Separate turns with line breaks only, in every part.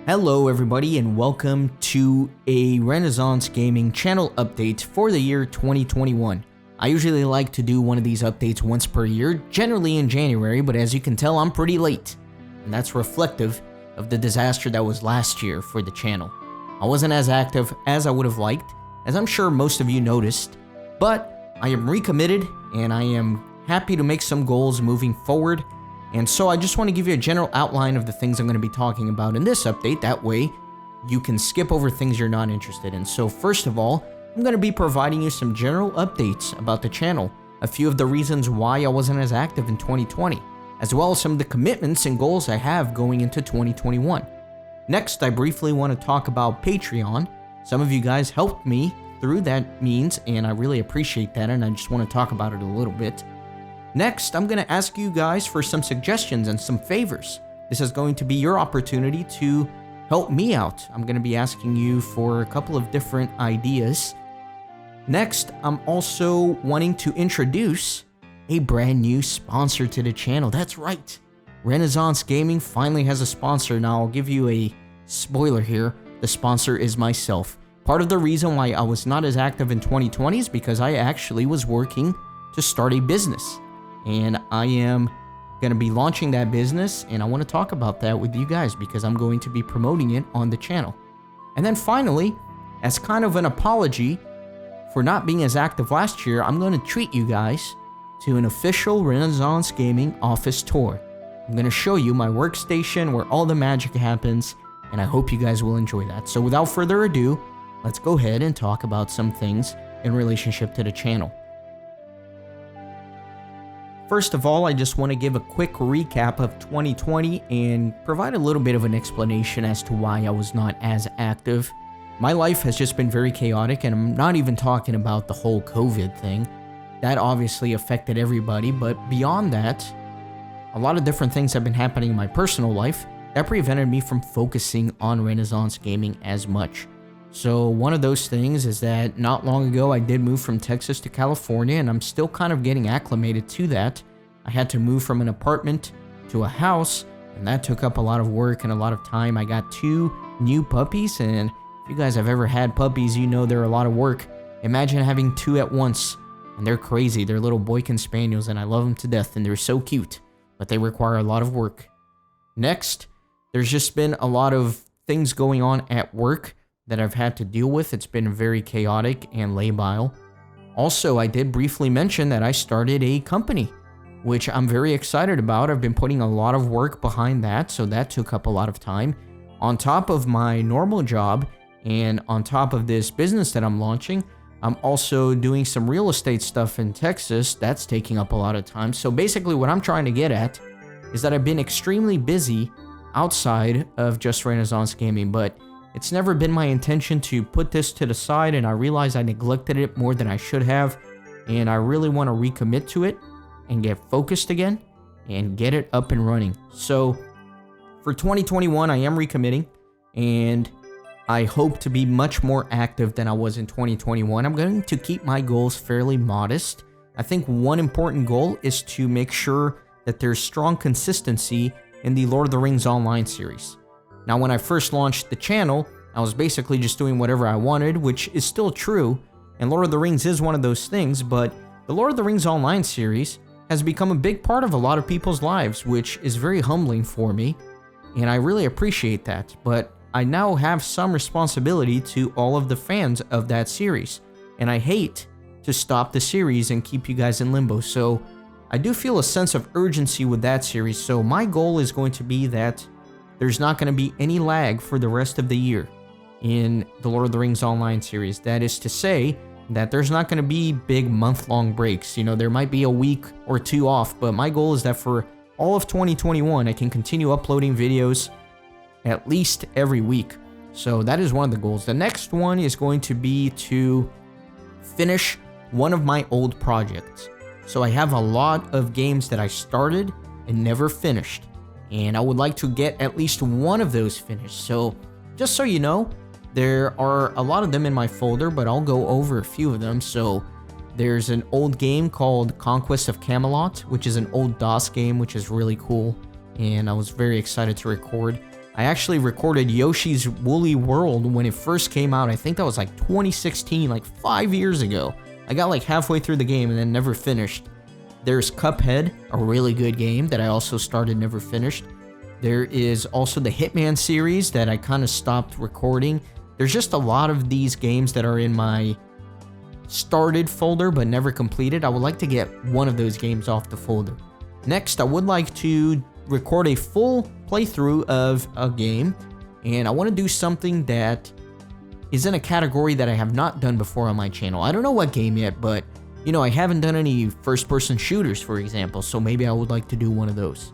Hello everybody and welcome to a Renaissance Gaming channel update for the year 2021. I usually like to do one of these updates once per year, generally in January, but as you can tell I'm pretty late. And that's reflective of the disaster that was last year for the channel. I wasn't as active as I would have liked, as I'm sure most of you noticed, but I am recommitted and I am happy to make some goals moving forward. And so I just want to give you a general outline of the things I'm going to be talking about in this update. That way you can skip over things you're not interested in. So first of all, I'm going to be providing you some general updates about the channel, a few of the reasons why I wasn't as active in 2020, as well as some of the commitments and goals I have going into 2021. Next, I briefly want to talk about Patreon. Some of you guys helped me through that means, and I really appreciate that, and I just want to talk about it a little bit. Next, I'm going to ask you guys for some suggestions and some favors. This is going to be your opportunity to help me out. I'm going to be asking you for a couple of different ideas. Next, I'm also wanting to introduce a brand new sponsor to the channel. That's right. Renaissance Gaming finally has a sponsor. Now, I'll give you a spoiler here. The sponsor is myself. Part of the reason why I was not as active in 2020 is because I actually was working to start a business. And I am going to be launching that business, and I want to talk about that with you guys because I'm going to be promoting it on the channel. And then finally, as kind of an apology for not being as active last year, I'm going to treat you guys to an official Renaissance Gaming office tour. I'm going to show you my workstation where all the magic happens, and I hope you guys will enjoy that. So without further ado, let's go ahead and talk about some things in relationship to the channel. First of all, I just want to give a quick recap of 2020 and provide a little bit of an explanation as to why I was not as active. My life has just been very chaotic, and I'm not even talking about the whole COVID thing. That obviously affected everybody, but beyond that, a lot of different things have been happening in my personal life that prevented me from focusing on Renaissance Gaming as much. So one of those things is that not long ago I did move from Texas to California, and I'm still kind of getting acclimated to that. I had to move from an apartment to a house, and that took up a lot of work and a lot of time. I got 2 new puppies, and if you guys have ever had puppies, you know they're a lot of work. Imagine having 2 at once, and they're crazy. They're little Boykin Spaniels, and I love them to death, and they're so cute, but they require a lot of work. Next, there's just been a lot of things going on at work that I've had to deal with. It's been very chaotic and labile. Also, I did briefly mention that I started a company, which I'm very excited about. I've been putting a lot of work behind that, so that took up a lot of time. On top of my normal job and on top of this business that I'm launching, I'm also doing some real estate stuff in Texas. That's taking up a lot of time. So basically what I'm trying to get at is that I've been extremely busy outside of just Renaissance Gaming, but it's never been my intention to put this to the side, and I realize I neglected it more than I should have, and I really want to recommit to it and get focused again and get it up and running. So for 2021, I am recommitting, and I hope to be much more active than I was in 2021. I'm going to keep my goals fairly modest. I think one important goal is to make sure that there's strong consistency in the Lord of the Rings Online series. Now, when I first launched the channel, I was basically just doing whatever I wanted, which is still true, and Lord of the Rings is one of those things, but the Lord of the Rings Online series has become a big part of a lot of people's lives, which is very humbling for me, and I really appreciate that. But I now have some responsibility to all of the fans of that series, and I hate to stop the series and keep you guys in limbo, so I do feel a sense of urgency with that series. So my goal is going to be that there's not going to be any lag for the rest of the year in the Lord of the Rings Online series. That is to say that there's not going to be big month-long breaks. You know, there might be a week or 2 off, but my goal is that for all of 2021, I can continue uploading videos at least every week. So that is one of the goals. The next one is going to be to finish one of my old projects. So I have a lot of games that I started and never finished, and I would like to get at least one of those finished. So just so you know, there are a lot of them in my folder, but I'll go over a few of them. So there's an old game called Conquest of Camelot, which is an old DOS game, which is really cool, and I was very excited to record. I actually recorded Yoshi's Woolly World when it first came out. I think that was like 2016, like 5 years ago. I got like halfway through the game and then never finished. There's Cuphead, a really good game that I also started, never finished. There is also the Hitman series that I kind of stopped recording. There's just a lot of these games that are in my started folder but never completed. I would like to get one of those games off the folder. Next, I would like to record a full playthrough of a game, and I want to do something that is in a category that I have not done before on my channel. I don't know what game yet, but you know, I haven't done any first-person shooters, for example, so maybe I would like to do one of those.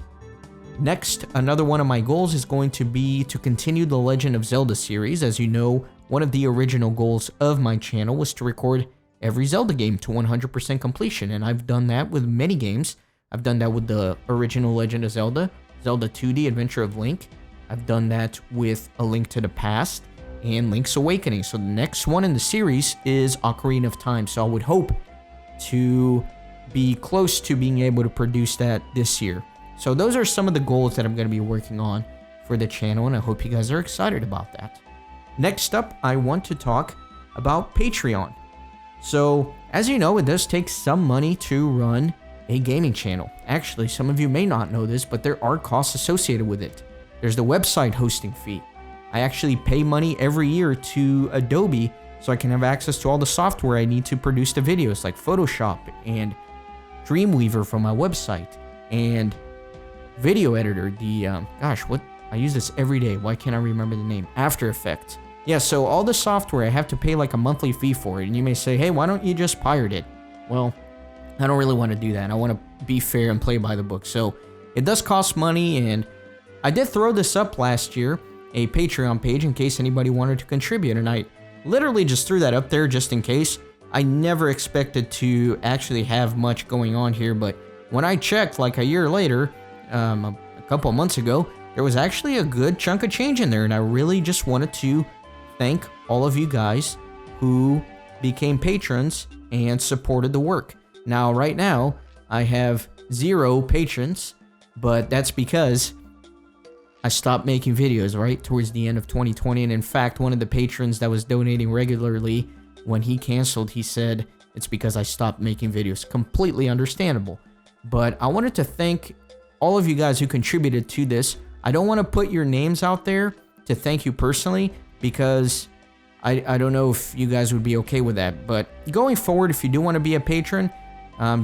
Next, another one of my goals is going to be to continue the Legend of Zelda series. As you know, one of the original goals of my channel was to record every Zelda game to 100% completion, and I've done that with many games. I've done that with the original Legend of Zelda, Zelda 2D Adventure of Link. I've done that with A Link to the Past and Link's Awakening. So the next one in the series is Ocarina of Time. So I would hope to be close to being able to produce that this year. So those are some of the goals that I'm going to be working on for the channel, and I hope you guys are excited about that. Next up, I want to talk about Patreon. So as you know, it does take some money to run a gaming channel. Actually, some of you may not know this, but there are costs associated with it. There's the website hosting fee. I actually pay money every year to Adobe so I can have access to all the software I need to produce the videos, like Photoshop and Dreamweaver for my website, and Video Editor, I use this every day. Why can't I remember the name? After Effects. Yeah, so all the software, I have to pay like a monthly fee for it. And you may say, hey, why don't you just pirate it? Well, I don't really want to do that. I want to be fair and play by the book. So it does cost money, and I did throw this up last year, a Patreon page, in case anybody wanted to contribute. And I literally just threw that up there just in case. I never expected to actually have much going on here, but when I checked like a year later, a couple months ago, there was actually a good chunk of change in there, and I really just wanted to thank all of you guys who became patrons and supported the work. Now, right now, I have 0 patrons, but that's because I stopped making videos right towards the end of 2020, and in fact, one of the patrons that was donating regularly, when he canceled, he said it's because I stopped making videos. Completely understandable. But I wanted to thank all of you guys who contributed to this. I don't want to put your names out there to thank you personally, because I don't know if you guys would be okay with that. But going forward, if you do want to be a patron,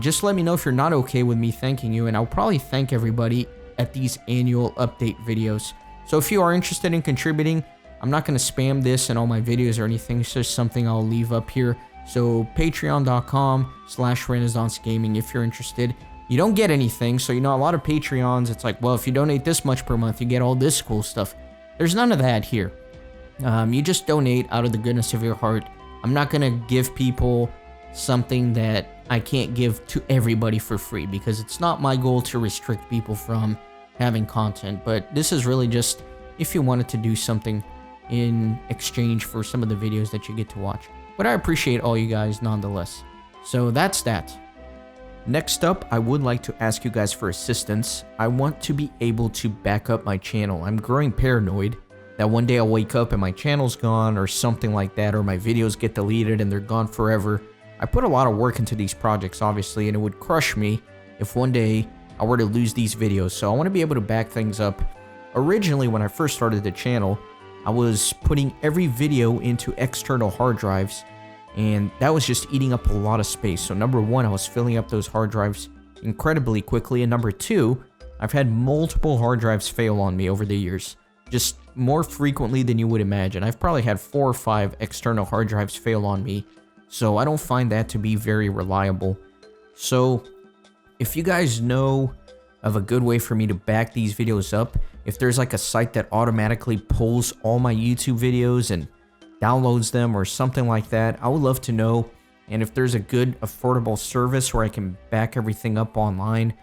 just let me know if you're not okay with me thanking you, and I'll probably thank everybody at these annual update videos. So if you are interested in contributing, I'm not going to spam this in all my videos or anything. It's just something I'll leave up here. So patreon.com/Renaissance Gaming if you're interested. You don't get anything, so you know, a lot of Patreons, it's like, well, if you donate this much per month, you get all this cool stuff. There's none of that here. You just donate out of the goodness of your heart. I'm not going to give people something that I can't give to everybody for free, because it's not my goal to restrict people from having content, but this is really just if you wanted to do something in exchange for some of the videos that you get to watch. But I appreciate all you guys nonetheless. So that's that. Next up, I would like to ask you guys for assistance. I want to be able to back up my channel. I'm growing paranoid that one day I'll wake up and my channel's gone or something like that, or my videos get deleted and they're gone forever. I put a lot of work into these projects, obviously, and it would crush me if one day I were to lose these videos. So I want to be able to back things up. Originally, when I first started the channel, I was putting every video into external hard drives, and that was just eating up a lot of space. So number one, I was filling up those hard drives incredibly quickly, and number two, I've had multiple hard drives fail on me over the years, just more frequently than you would imagine. I've probably had 4 or 5 external hard drives fail on me, so I don't find that to be very reliable. So if you guys know of a good way for me to back these videos up, if there's like a site that automatically pulls all my YouTube videos and downloads them or something like that, I would love to know. And if there's a good affordable service where I can back everything up online.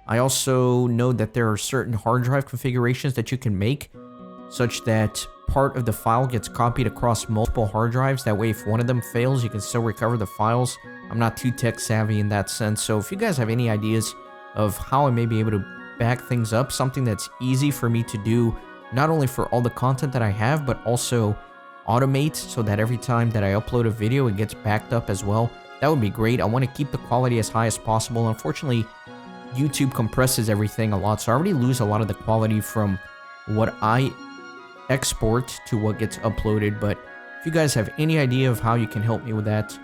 I also know that there are certain hard drive configurations that you can make such that part of the file gets copied across multiple hard drives. That way, if one of them fails, you can still recover the files. I'm not too tech savvy in that sense, so if you guys have any ideas of how I may be able to back things up, something that's easy for me to do not only for all the content that I have, but also automate so that every time that I upload a video, it gets backed up as well. That would be great. I want to keep the quality as high as possible. Unfortunately, YouTube compresses everything a lot, so I already lose a lot of the quality from what I export to what gets uploaded. But if you guys have any idea of how you can help me with that,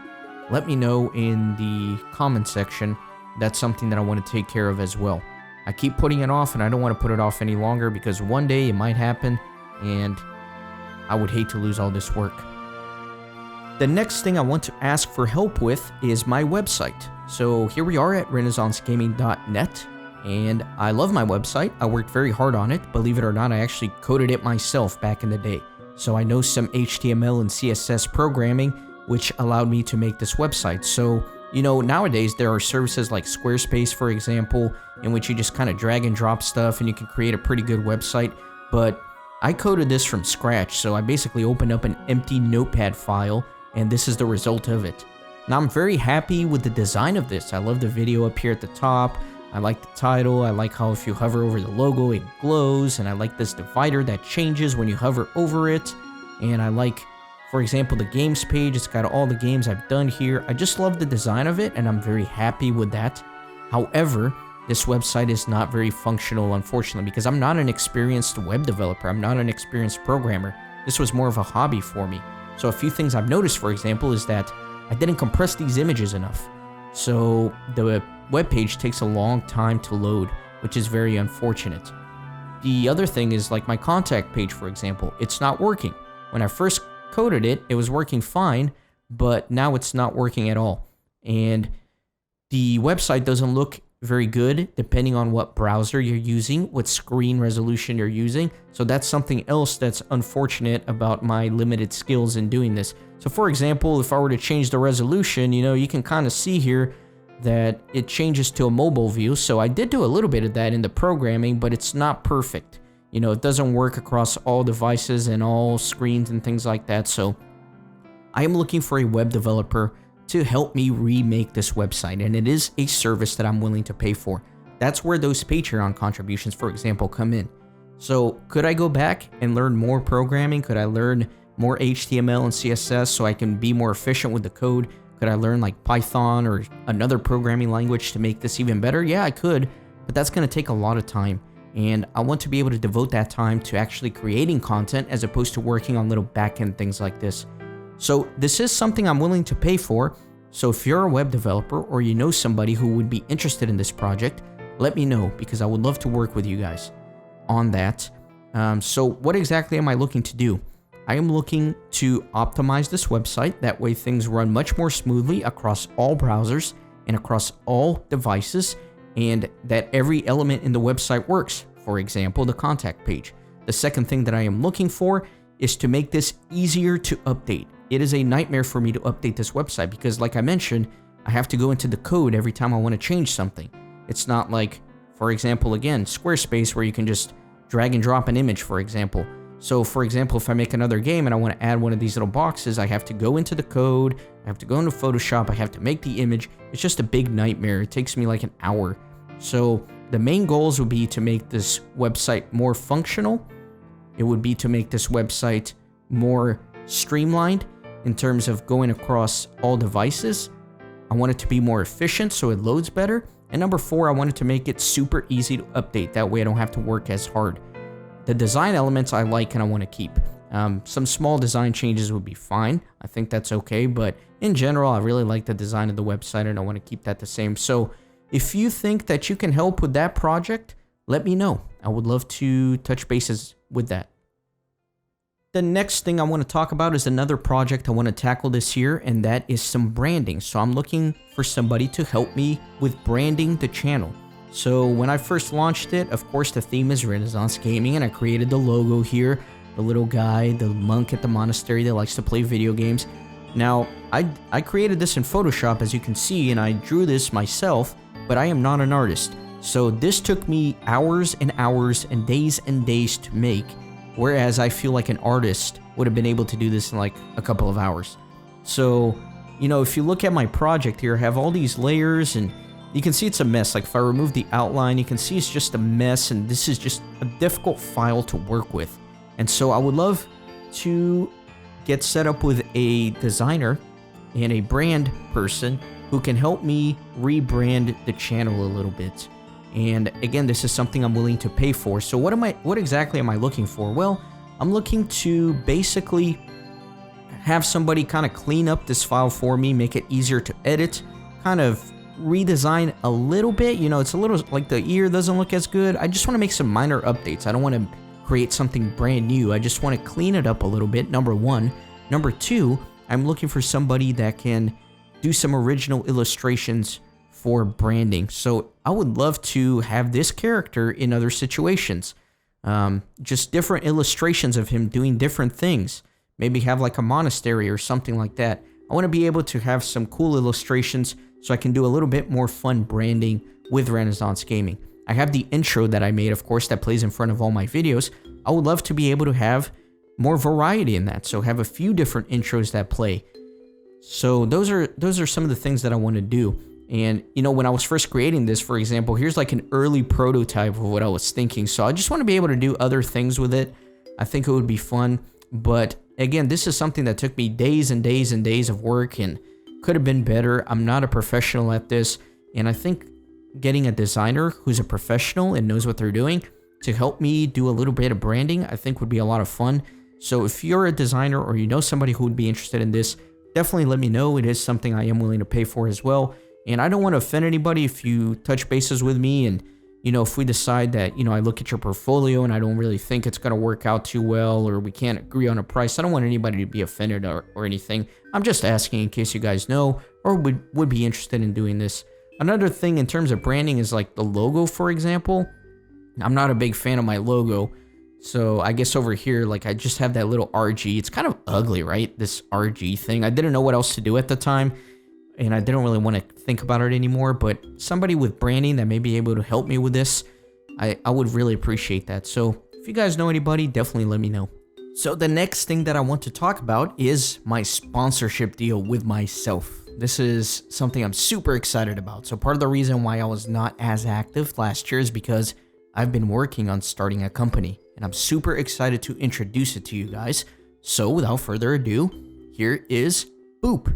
let me know in the comment section. That's something that I want to take care of as well. I keep putting it off, and I don't want to put it off any longer because one day it might happen, and I would hate to lose all this work. The next thing I want to ask for help with is my website. So here we are at renaissancegaming.net, and I love my website. I worked very hard on it. Believe it or not, I actually coded it myself back in the day. So I know some HTML and CSS programming, which allowed me to make this website. So, you know, nowadays there are services like Squarespace, for example, in which you just kind of drag and drop stuff and you can create a pretty good website. But I coded this from scratch, so I basically opened up an empty notepad file, and this is the result of it. Now I'm very happy with the design of this. I love the video up here at the top. I like the title. I like how if you hover over the logo, it glows, and I like this divider that changes when you hover over it. And I like, for example, the games page. It's got all the games I've done here. I just love the design of it, and I'm very happy with that. However, this website is not very functional, unfortunately, because I'm not an experienced web developer. I'm not an experienced programmer. This was more of a hobby for me. So a few things I've noticed, for example, is that I didn't compress these images enough. So the web page takes a long time to load, which is very unfortunate. The other thing is like my contact page, for example, it's not working. When I first coded it, it was working fine, but now it's not working at all. And the website doesn't look very good depending on what browser you're using, what screen resolution you're using. So that's something else that's unfortunate about my limited skills in doing this. So for example, if I were to change the resolution, you know, you can kind of see here that it changes to a mobile view. So I did do a little bit of that in the programming, but it's not perfect. You know, it doesn't work across all devices and all screens and things like that. So I am looking for a web developer to help me remake this website, and it is a service that I'm willing to pay for. That's where those Patreon contributions, for example, come in. So could I go back and learn more programming? Could I learn more HTML and CSS so I can be more efficient with the code? Could I learn like Python or another programming language to make this even better? Yeah, I could, but that's going to take a lot of time. And I want to be able to devote that time to actually creating content as opposed to working on little backend things like this. So this is something I'm willing to pay for. So if you're a web developer or you know somebody who would be interested in this project, let me know because I would love to work with you guys on that. So what exactly am I looking to do? I am looking to optimize this website. That way things run much more smoothly across all browsers and across all devices, and that every element in the website works. For example, the contact page. The second thing that I am looking for is to make this easier to update. It is a nightmare for me to update this website because, like I mentioned, I have to go into the code every time I want to change something. It's not like, for example, again, Squarespace, where you can just drag and drop an image, for example. So, for example, if I make another game and I want to add one of these little boxes, I have to go into the code, I have to go into Photoshop, I have to make the image. It's just a big nightmare. It takes me like an hour. So the main goals would be to make this website more functional. It would be to make this website more streamlined in terms of going across all devices. I want it to be more efficient so it loads better. And number 4, I wanted to make it super easy to update. That way I don't have to work as hard. The design elements I like and I want to keep. Some small design changes would be fine. I think that's okay. But in general, I really like the design of the website and I want to keep that the same. So if you think that you can help with that project, let me know. I would love to touch bases with that. The next thing I want to talk about is another project I want to tackle this year, and that is some branding. So I'm looking for somebody to help me with branding the channel. So when I first launched it, of course, the theme is Renaissance Gaming, and I created the logo here, the little guy, the monk at the monastery that likes to play video games. Now, I created this in Photoshop, as you can see, and I drew this myself, but I am not an artist. So this took me hours and hours and days to make. Whereas I feel like an artist would have been able to do this in like a couple of hours. So, you know, if you look at my project here, I have all these layers and you can see it's a mess. Like if I remove the outline, you can see it's just a mess, and this is just a difficult file to work with. And so I would love to get set up with a designer and a brand person who can help me rebrand the channel a little bit. And again, this is something I'm willing to pay for. So what exactly am I looking for? Well, I'm looking to basically have somebody kind of clean up this file for me, make it easier to edit, kind of redesign a little bit. You know, it's a little like the ear doesn't look as good. I just want to make some minor updates. I don't want to create something brand new. I just want to clean it up a little bit, number one. Number two, I'm looking for somebody that can do some original illustrations for branding. So I would love to have this character in other situations. Just different illustrations of him doing different things. Maybe have like a monastery or something like that. I want to be able to have some cool illustrations so I can do a little bit more fun branding with Renaissance Gaming. I have the intro that I made, of course, that plays in front of all my videos. I would love to be able to have more variety in that, so have a few different intros that play. So those are some of the things that I want to do. And you know, when I was first creating this, for example, here's like an early prototype of what I was thinking. So I just want to be able to do other things with it. I think it would be fun. But again, this is something that took me days and days and days of work and could have been better. I'm not a professional at this, and I think getting a designer who's a professional and knows what they're doing to help me do a little bit of branding, I think would be a lot of fun. So if you're a designer or you know somebody who would be interested in this, definitely let me know. It is something I am willing to pay for as well. And I don't want to offend anybody if you touch bases with me and, you know, if we decide that, you know, I look at your portfolio and I don't really think it's going to work out too well, or we can't agree on a price. I don't want anybody to be offended or anything. I'm just asking in case you guys know or would be interested in doing this. Another thing in terms of branding is like the logo, for example. I'm not a big fan of my logo. So I guess over here, like I just have that little RG. It's kind of ugly, right? This RG thing. I didn't know what else to do at the time, and I didn't really want to think about it anymore. But somebody with branding that may be able to help me with this, I would really appreciate that. So if you guys know anybody, definitely let me know. So the next thing that I want to talk about is my sponsorship deal with myself. This is something I'm super excited about. So part of the reason why I was not as active last year is because I've been working on starting a company, and I'm super excited to introduce it to you guys. So without further ado, here is Boop.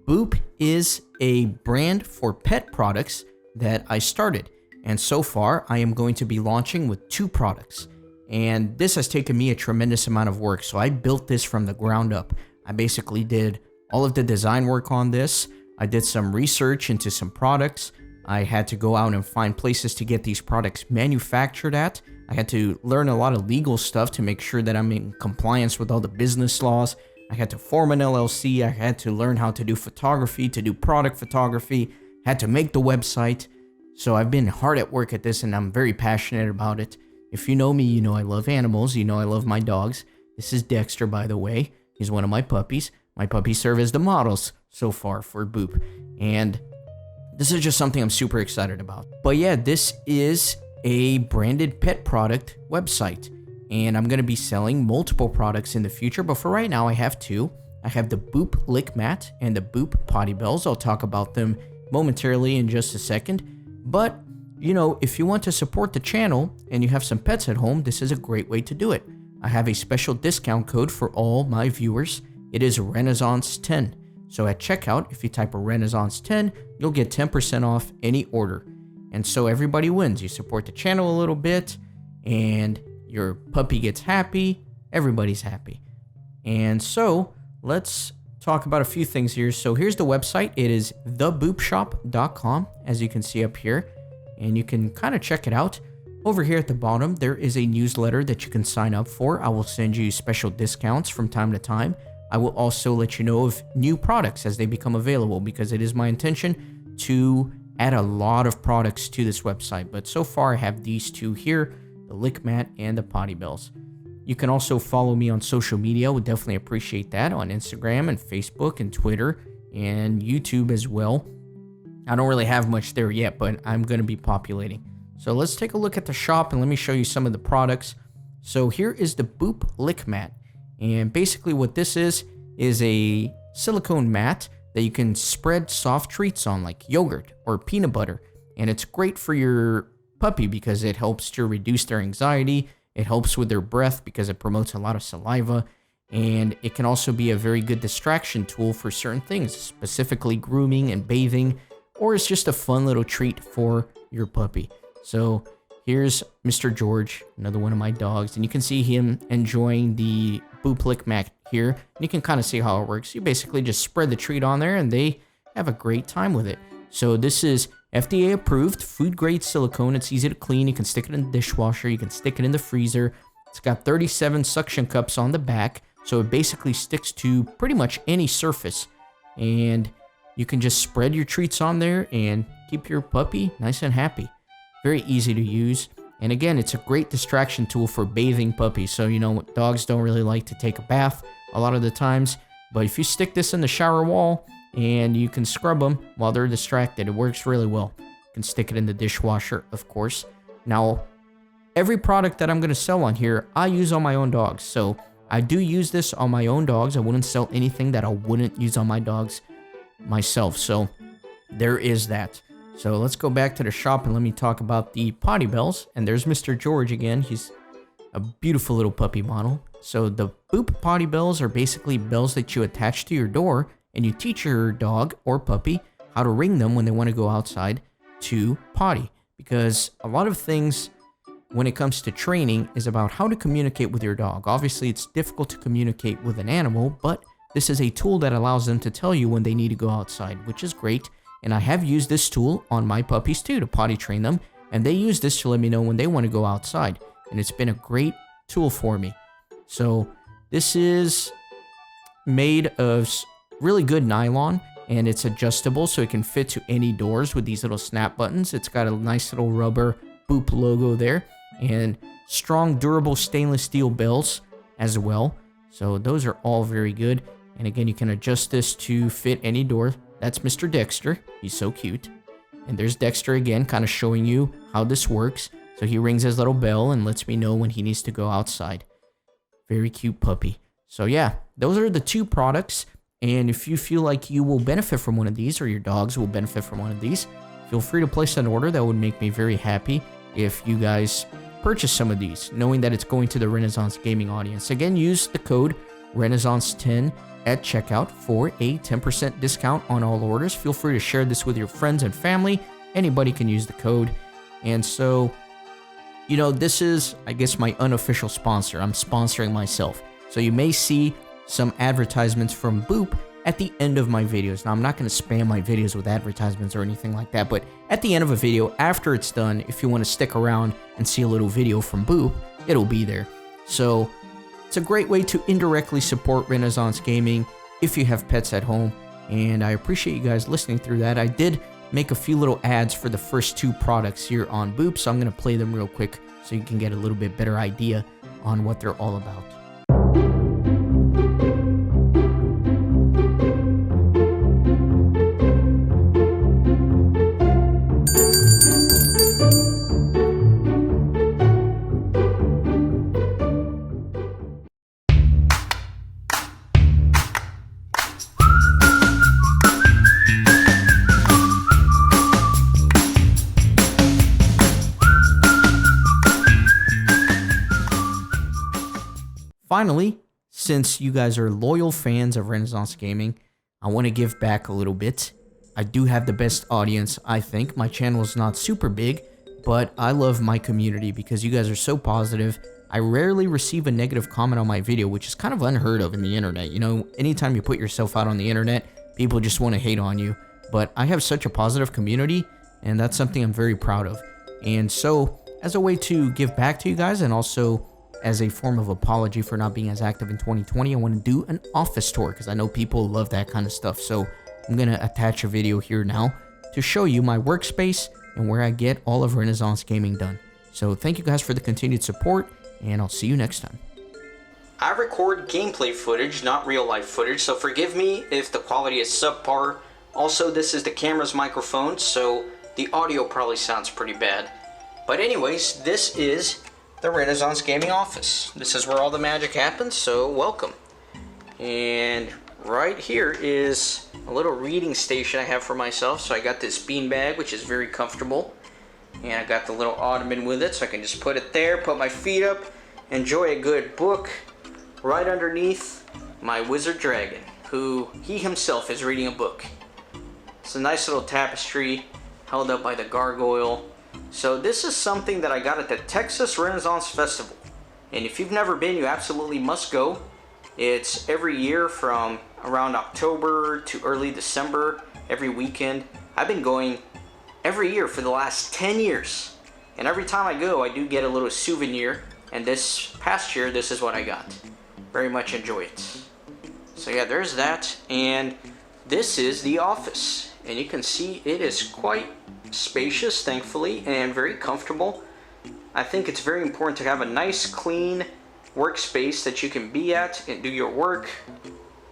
Boop is a brand for pet products that I started, and so far I am going to be launching with 2 products. And this has taken me a tremendous amount of work, so I built this from the ground up. I basically did all of the design work on this. I did some research into some products. I had to go out and find places to get these products manufactured at. I had to learn a lot of legal stuff to make sure that I'm in compliance with all the business laws. I had to form an LLC. I had to learn how to do photography, to do product photography, had to make the website. So I've been hard at work at this, and I'm very passionate about it. If you know me, you know I love animals. You know I love my dogs. This is Dexter, by the way. He's one of my puppies. My puppies serve as the models so far for Boop. And this is just something I'm super excited about. But yeah, this is a branded pet product website, and I'm going to be selling multiple products in the future. But for right now, I have 2. I have the Boop Lick Mat and the Boop Potty Bells. I'll talk about them momentarily in just a second. But, you know, if you want to support the channel and you have some pets at home, this is a great way to do it. I have a special discount code for all my viewers. It is Renaissance 10. So at checkout, if you type a Renaissance 10, you'll get 10% off any order. And so everybody wins. You support the channel a little bit, and your puppy gets happy. Everybody's happy. And so let's talk about a few things here. So here's the website. It is theboopshop.com, as you can see up here. And you can kind of check it out. Over here at the bottom, there is a newsletter that you can sign up for. I will send you special discounts from time to time. I will also let you know of new products as they become available, because it is my intention to add a lot of products to this website. But so far I have these 2 here, the Lick Mat and the Potty Bells. You can also follow me on social media. I would definitely appreciate that, on Instagram and Facebook and Twitter and YouTube as well. I don't really have much there yet, but I'm going to be populating. So let's take a look at the shop and let me show you some of the products. So here is the Boop Lick Mat. And basically what this is a silicone mat that you can spread soft treats on, like yogurt or peanut butter. And it's great for your puppy because it helps to reduce their anxiety. It helps with their breath because it promotes a lot of saliva. And it can also be a very good distraction tool for certain things, specifically grooming and bathing, or it's just a fun little treat for your puppy. So here's Mr. George, another one of my dogs, and you can see him enjoying the Boop Lick mat here. And you can kind of see how it works. You basically just spread the treat on there and they have a great time with it. So this is FDA approved, food grade silicone. It's easy to clean. You can stick it in the dishwasher. You can stick it in the freezer. It's got 37 suction cups on the back. So it basically sticks to pretty much any surface. And you can just spread your treats on there and keep your puppy nice and happy. Very easy to use. And again, it's a great distraction tool for bathing puppies. So, you know, dogs don't really like to take a bath a lot of the times. But if you stick this in the shower wall and you can scrub them while they're distracted, it works really well. You can stick it in the dishwasher, of course. Now, every product that I'm going to sell on here, I use on my own dogs. So I do use this on my own dogs. I wouldn't sell anything that I wouldn't use on my dogs myself. So there is that. So let's go back to the shop and let me talk about the potty bells. And there's Mr. George again. He's a beautiful little puppy model. So the Boop potty bells are basically bells that you attach to your door, and you teach your dog or puppy how to ring them when they want to go outside to potty. Because a lot of things when it comes to training is about how to communicate with your dog. Obviously, it's difficult to communicate with an animal, but this is a tool that allows them to tell you when they need to go outside, which is great. And I have used this tool on my puppies too to potty train them, and they use this to let me know when they want to go outside. And it's been a great tool for me. So this is made of really good nylon, and it's adjustable so it can fit to any doors with these little snap buttons. It's got a nice little rubber Boop logo there, and strong, durable stainless steel bells as well. So those are all very good. And again, you can adjust this to fit any door. That's Mr. Dexter. He's so cute. And there's Dexter again, kind of showing you how this works. So he rings his little bell and lets me know when he needs to go outside. Very cute puppy. So yeah, those are the two products. And if you feel like you will benefit from one of these, or your dogs will benefit from one of these, feel free to place an order. That would make me very happy if you guys purchase some of these, knowing that it's going to the Renaissance Gaming audience. Again, use the code Renaissance10 at checkout for a 10% discount on all orders. Feel free to share this with your friends and family. Anybody can use the code. And so, you know, this is, I guess, my unofficial sponsor. I'm sponsoring myself. So you may see some advertisements from Boop at the end of my videos. Now, I'm not going to spam my videos with advertisements or anything like that, but at the end of a video, after it's done, if you want to stick around and see a little video from Boop, it'll be there. So it's a great way to indirectly support Renaissance Gaming if you have pets at home, and I appreciate you guys listening through that. I did make a few little ads for the first two products here on Boop, so I'm going to play them real quick so you can get a little bit better idea on what they're all about. Finally, since you guys are loyal fans of Renaissance Gaming, I want to give back a little bit. I do have the best audience, I think. My channel is not super big, but I love my community because you guys are so positive. I rarely receive a negative comment on my video, which is kind of unheard of in the internet. You know, anytime you put yourself out on the internet, people just want to hate on you. But I have such a positive community, and that's something I'm very proud of. And so, as a way to give back to you guys, and also as a form of apology for not being as active in 2020, I want to do an office tour because I know people love that kind of stuff. So I'm going to attach a video here now to show you my workspace and where I get all of Renaissance Gaming done. So thank you guys for the continued support, and I'll see you next time. I record gameplay footage, not real life footage, so forgive me if the quality is subpar. Also, this is the camera's microphone, so the audio probably sounds pretty bad. But anyways, this is the Renaissance Gaming office. This is where all the magic happens, so welcome. And right here is a little reading station I have for myself. So I got this beanbag, which is very comfortable. And I got the little ottoman with it, so I can just put it there, put my feet up, enjoy a good book. Right underneath my wizard dragon, who he himself is reading a book. It's a nice little tapestry held up by the gargoyle. So this is something that I got at the Texas Renaissance Festival. And if you've never been, you absolutely must go. It's every year from around October to early December, every weekend. I've been going every year for the last 10 years. And every time I go, I do get a little souvenir. And this past year, this is what I got. Very much enjoy it. So yeah, there's that. And this is the office. And you can see it is quite spacious, thankfully, and very comfortable. I think it's very important to have a nice, clean workspace that you can be at and do your work.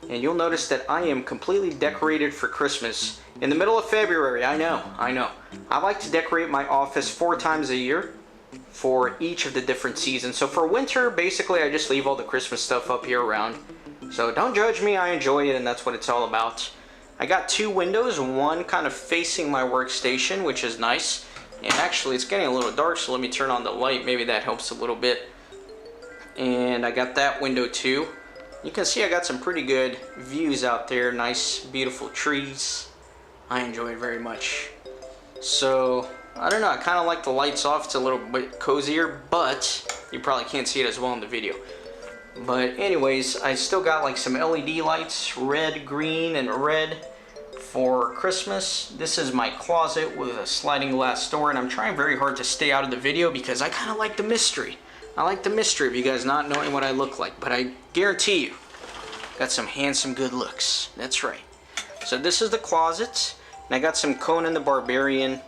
And you'll notice that I am completely decorated for Christmas. In the middle of February, I know. I like to decorate my office 4 times a year for each of the different seasons. So for winter, basically I just leave all the Christmas stuff up here around. So don't judge me, I enjoy it, and that's what it's all about. I got 2 windows, one kind of facing my workstation, which is nice. And actually it's getting a little dark, so let me turn on the light, maybe that helps a little bit. And I got that window too. You can see I got some pretty good views out there, nice beautiful trees. I enjoy it very much. So I don't know, I kind of like the lights off, it's a little bit cozier, but you probably can't see it as well in the video. But anyways, I still got like some LED lights, red, green, and red for Christmas. This is my closet with a sliding glass door, and I'm trying very hard to stay out of the video because I kind of like the mystery. I like the mystery of you guys not knowing what I look like, but I guarantee you, got some handsome good looks. That's right. So this is the closet, and I got some Conan the Barbarian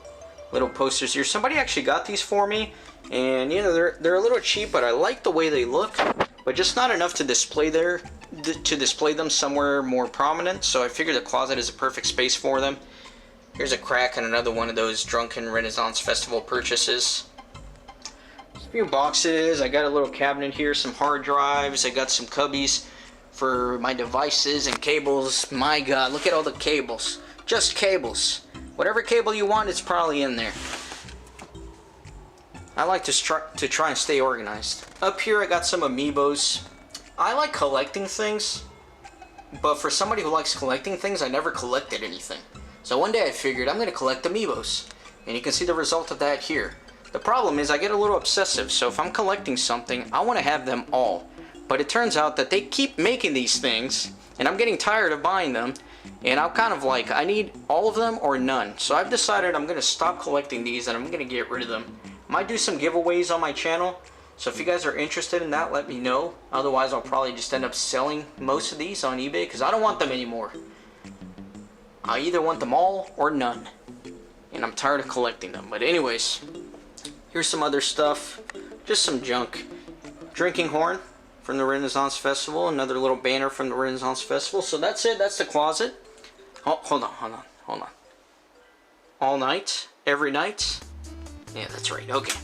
little posters here. Somebody actually got these for me, and you know, they're a little cheap, but I like the way they look, but just not enough to display them somewhere more prominent. So I figured the closet is a perfect space for them. Here's a crack and another one of those drunken Renaissance Festival purchases. A few boxes. I got a little cabinet here, some hard drives. I got some cubbies for my devices and cables. My God, look at all the cables. Just cables. Whatever cable you want, it's probably in there. I like to try and stay organized. Up here I got some amiibos. I like collecting things, but for somebody who likes collecting things, I never collected anything. So one day I figured I'm going to collect amiibos, and you can see the result of that here. The problem is I get a little obsessive, so if I'm collecting something, I want to have them all. But it turns out that they keep making these things, and I'm getting tired of buying them, and I'm kind of like, I need all of them or none. So I've decided I'm going to stop collecting these, and I'm going to get rid of them. Might do some giveaways on my channel, so if you guys are interested in that, let me know. Otherwise, I'll probably just end up selling most of these on eBay, because I don't want them anymore. I either want them all or none, and I'm tired of collecting them. But anyways, here's some other stuff, just some junk. Drinking horn from the Renaissance Festival, another little banner from the Renaissance Festival. So that's it, that's the closet. Oh, hold on. All night, every night. Yeah, that's right, okay.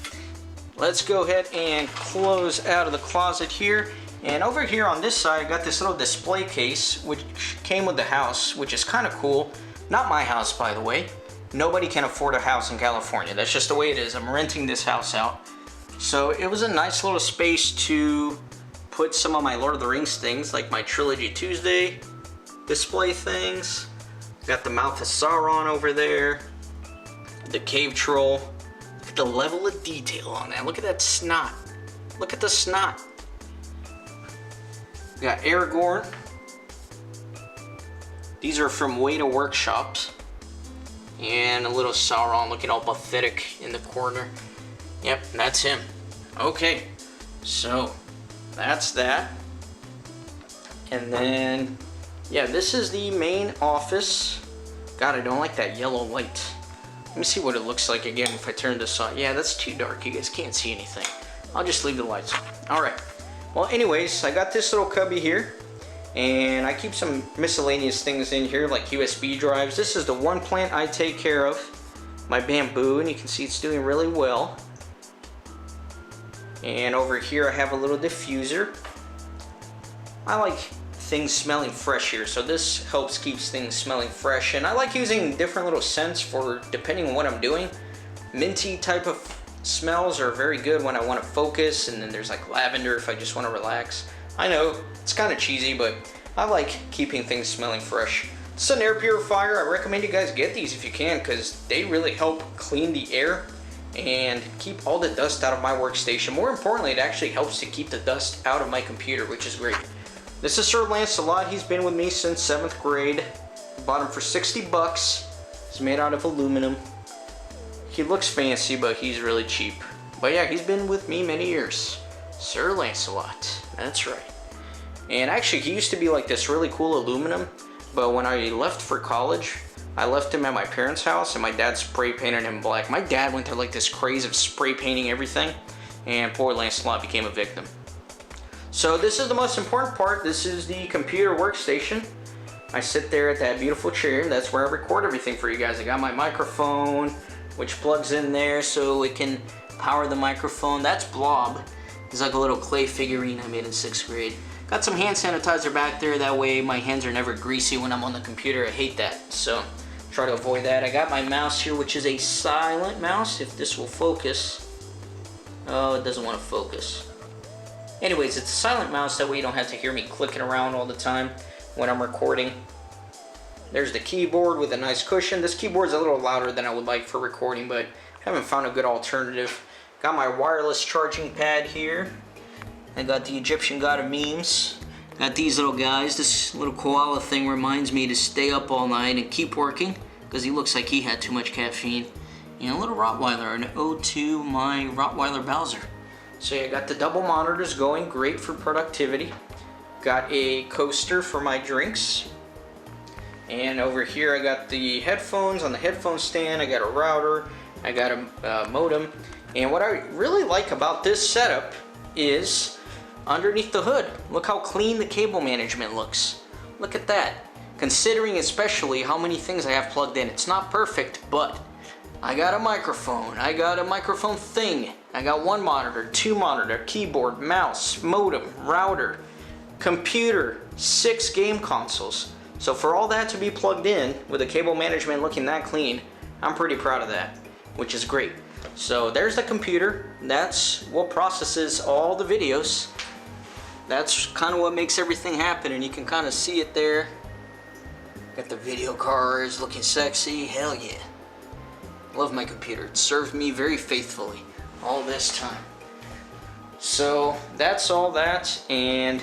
Let's go ahead and close out of the closet here. And over here on this side, I got this little display case, which came with the house, which is kind of cool. Not my house, by the way. Nobody can afford a house in California. That's just the way it is. I'm renting this house out. So it was a nice little space to put some of my Lord of the Rings things, like my Trilogy Tuesday display things. Got the Mouth of Sauron over there. The Cave Troll. Look at the level of detail on that. Look at that snot. Look at the snot. We got Aragorn. These are from Weta Workshops. And a little Sauron looking all pathetic in the corner. Yep, that's him. Okay, so that's that. And then, yeah, this is the main office. God, I don't like that yellow light. Let me see what it looks like again if I turn this on. Yeah, that's too dark. You guys can't see anything. I'll just leave the lights on. All right. Well, anyways, I got this little cubby here, and I keep some miscellaneous things in here like USB drives. This is the one plant I take care of, my bamboo, and you can see it's doing really well. And over here I have a little diffuser. I like things smelling fresh here. So this helps keeps things smelling fresh. And I like using different little scents for depending on what I'm doing. Minty type of smells are very good when I want to focus, and then there's like lavender if I just want to relax. I know it's kind of cheesy, but I like keeping things smelling fresh. It's an air purifier. I recommend you guys get these if you can, because they really help clean the air and keep all the dust out of my workstation. More importantly, it actually helps to keep the dust out of my computer, which is great. This is Sir Lancelot. He's been with me since 7th grade. Bought him for 60 bucks. It's made out of aluminum. He looks fancy, but he's really cheap. But yeah, he's been with me many years. Sir Lancelot, that's right. And actually, he used to be like this really cool aluminum, but when I left for college, I left him at my parents' house, and my dad spray painted him black. My dad went through like this craze of spray painting everything, and poor Lancelot became a victim. So this is the most important part. This is the computer workstation. I sit there at that beautiful chair. That's where I record everything for you guys. I got my microphone, which plugs in there so it can power the microphone. That's Blob. He's like a little clay figurine I made in 6th grade. Got some hand sanitizer back there. That way my hands are never greasy when I'm on the computer. I hate that. So try to avoid that. I got my mouse here, which is a silent mouse, if this will focus. Oh, it doesn't want to focus. Anyways, it's a silent mouse. That way you don't have to hear me clicking around all the time when I'm recording. There's the keyboard with a nice cushion. This keyboard's a little louder than I would like for recording, but haven't found a good alternative. Got my wireless charging pad here. I got the Egyptian god of memes. Got these little guys. This little koala thing reminds me to stay up all night and keep working, because he looks like he had too much caffeine. And a little Rottweiler, an ode to my Rottweiler Bowser. So yeah, I got the double monitors going, great for productivity. Got a coaster for my drinks. And over here I got the headphones on the headphone stand. I got a router. I got a modem. And what I really like about this setup is underneath the hood. Look how clean the cable management looks. Look at that. Considering especially how many things I have plugged in. It's not perfect, but I got a microphone. I got a microphone thing. I got one monitor, two monitor, keyboard, mouse, modem, router, computer, 6 game consoles. So for all that to be plugged in with the cable management looking that clean, I'm pretty proud of that, which is great. So there's the computer. That's what processes all the videos. That's kind of what makes everything happen, and you can kind of see it there. Got the video cards looking sexy. Hell yeah. Love my computer. It served me very faithfully all this time. So that's all that, and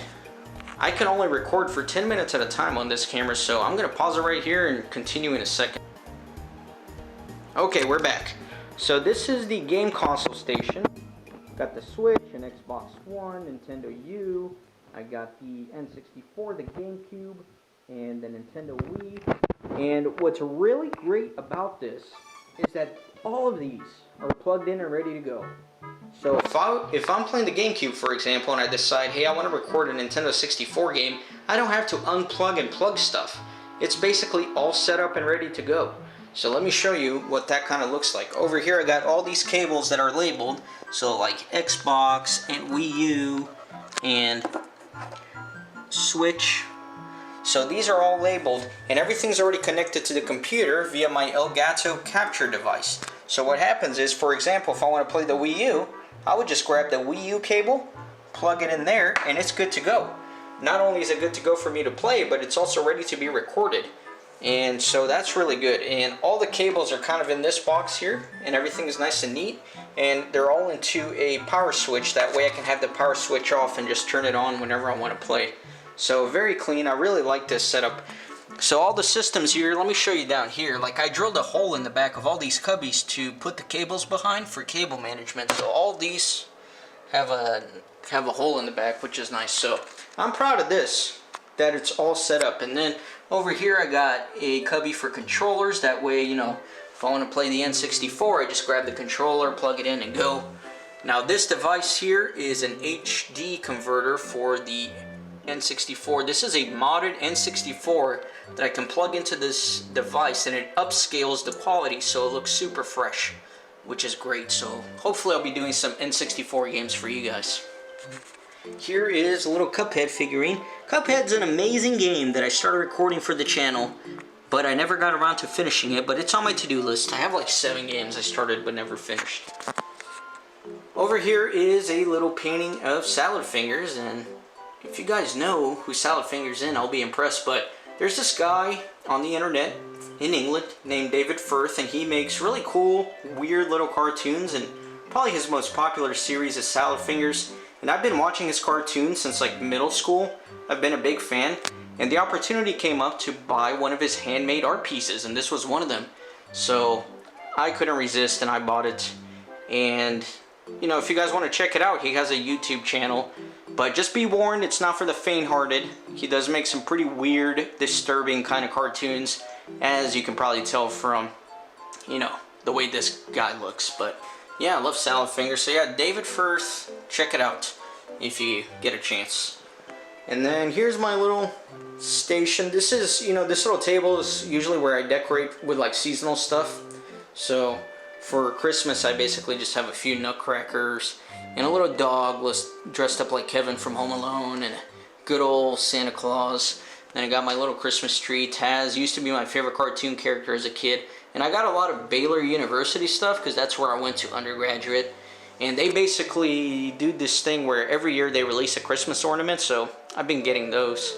I can only record for 10 minutes at a time on this camera, so I'm gonna pause it right here and continue in a second. Okay, we're back. So this is the game console station. Got the Switch, an Xbox One, Nintendo U. I got the N64, the GameCube, and the Nintendo Wii. And what's really great about this is that all of these are plugged in and ready to go. So if I'm playing the GameCube, for example, and I decide, hey, I want to record a Nintendo 64 game, I don't have to unplug and plug stuff. It's basically all set up and ready to go. So let me show you what that kind of looks like. Over here I got all these cables that are labeled. So like Xbox and Wii U and Switch. So these are all labeled, and everything's already connected to the computer via my Elgato capture device. So what happens is, for example, if I want to play the Wii U, I would just grab the Wii U cable, plug it in there, and it's good to go. Not only is it good to go for me to play, but it's also ready to be recorded. And so that's really good. And all the cables are kind of in this box here, and everything is nice and neat. And they're all into a power switch. That way I can have the power switch off and just turn it on whenever I want to play. So very clean. I really like this setup. So all the systems here, let me show you down here. Like I drilled a hole in the back of all these cubbies to put the cables behind for cable management. So all these have a hole in the back, which is nice. So I'm proud of this, that it's all set up. And then over here I got a cubby for controllers. That way, you know, if I want to play the N64, I just grab the controller, plug it in, and go. Now this device here is an HD converter for the N64. This is a modded N64 that I can plug into this device, and it upscales the quality so it looks super fresh, which is great. So hopefully I'll be doing some N64 games for you guys. here is a little Cuphead figurine. Cuphead's an amazing game that I started recording for the channel, but I never got around to finishing it, but it's on my to-do list. I have like 7 games I started but never finished. Over here is a little painting of Salad Fingers, and if you guys know who Salad Fingers is, I'll be impressed, but there's this guy on the internet in England named David Firth, and he makes really cool, weird little cartoons, and probably his most popular series is Salad Fingers. And I've been watching his cartoons since like middle school. I've been a big fan, and the opportunity came up to buy one of his handmade art pieces, and this was one of them. So I couldn't resist and I bought it. And you know, if you guys want to check it out, he has a YouTube channel, but just be warned, it's not for the faint-hearted. He does make some pretty weird, disturbing kind of cartoons, as you can probably tell from, you know, the way this guy looks. But yeah, I love Salad Fingers. So yeah, David Firth, check it out if you get a chance. And then here's my little station. This is, you know, this little table is usually where I decorate with like seasonal stuff. So for Christmas, I basically just have a few nutcrackers and a little dog dressed up like Kevin from Home Alone, and a good old Santa Claus. Then I got my little Christmas tree. Taz used to be my favorite cartoon character as a kid. And I got a lot of Baylor University stuff because that's where I went to undergraduate. And they basically do this thing where every year they release a Christmas ornament, so I've been getting those.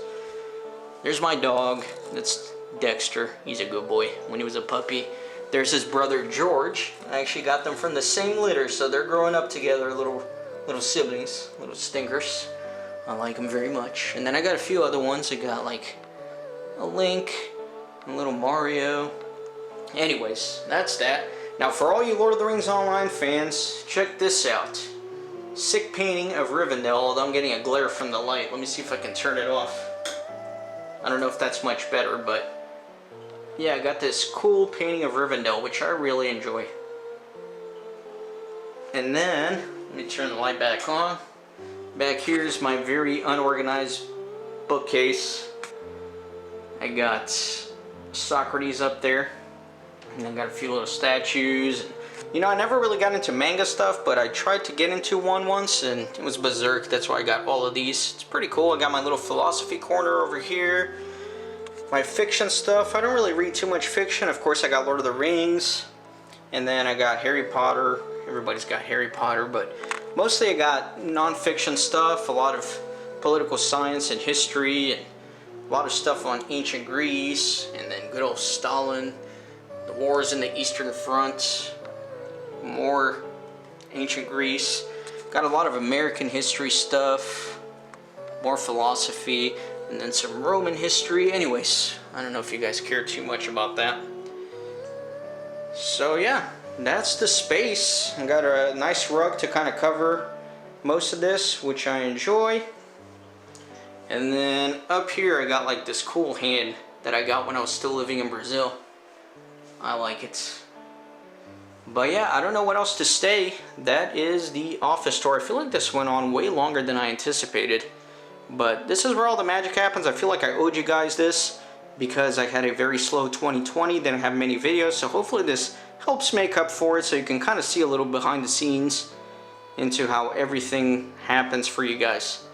There's my dog. That's Dexter. He's a good boy when he was a puppy. There's his brother George. I actually got them from the same litter, so they're growing up together, little siblings, little stinkers. I like them very much. And then I got a few other ones. I got like a Link, a little Mario. Anyways, that's that. Now for all you Lord of the Rings Online fans, check this out. Sick painting of Rivendell, although I'm getting a glare from the light. Let me see if I can turn it off. I don't know if that's much better, but yeah, I got this cool painting of Rivendell, which I really enjoy. And then, let me turn the light back on. Back here's my very unorganized bookcase. I got Socrates up there. And I got a few little statues. You know, I never really got into manga stuff, but I tried to get into one once, and it was Berserk. That's why I got all of these. It's pretty cool. I got my little philosophy corner over here. My fiction stuff, I don't really read too much fiction. Of course, I got Lord of the Rings. And then I got Harry Potter. Everybody's got Harry Potter, but mostly I got non-fiction stuff. A lot of political science and history, and a lot of stuff on ancient Greece, and then good old Stalin. The wars in the Eastern Front, more ancient Greece. Got a lot of American history stuff, more philosophy, and then some Roman history. Anyways, I don't know if you guys care too much about that. So yeah, that's the space. I got a nice rug to kind of cover most of this, which I enjoy. And then up here I got like this cool hand that I got when I was still living in Brazil. I like it. But yeah, I don't know what else to say. That is the office tour. I feel like this went on way longer than I anticipated. But this is where all the magic happens. I feel like I owed you guys this because I had a very slow 2020, didn't have many videos. So hopefully this helps make up for it, so you can kind of see a little behind the scenes into how everything happens for you guys.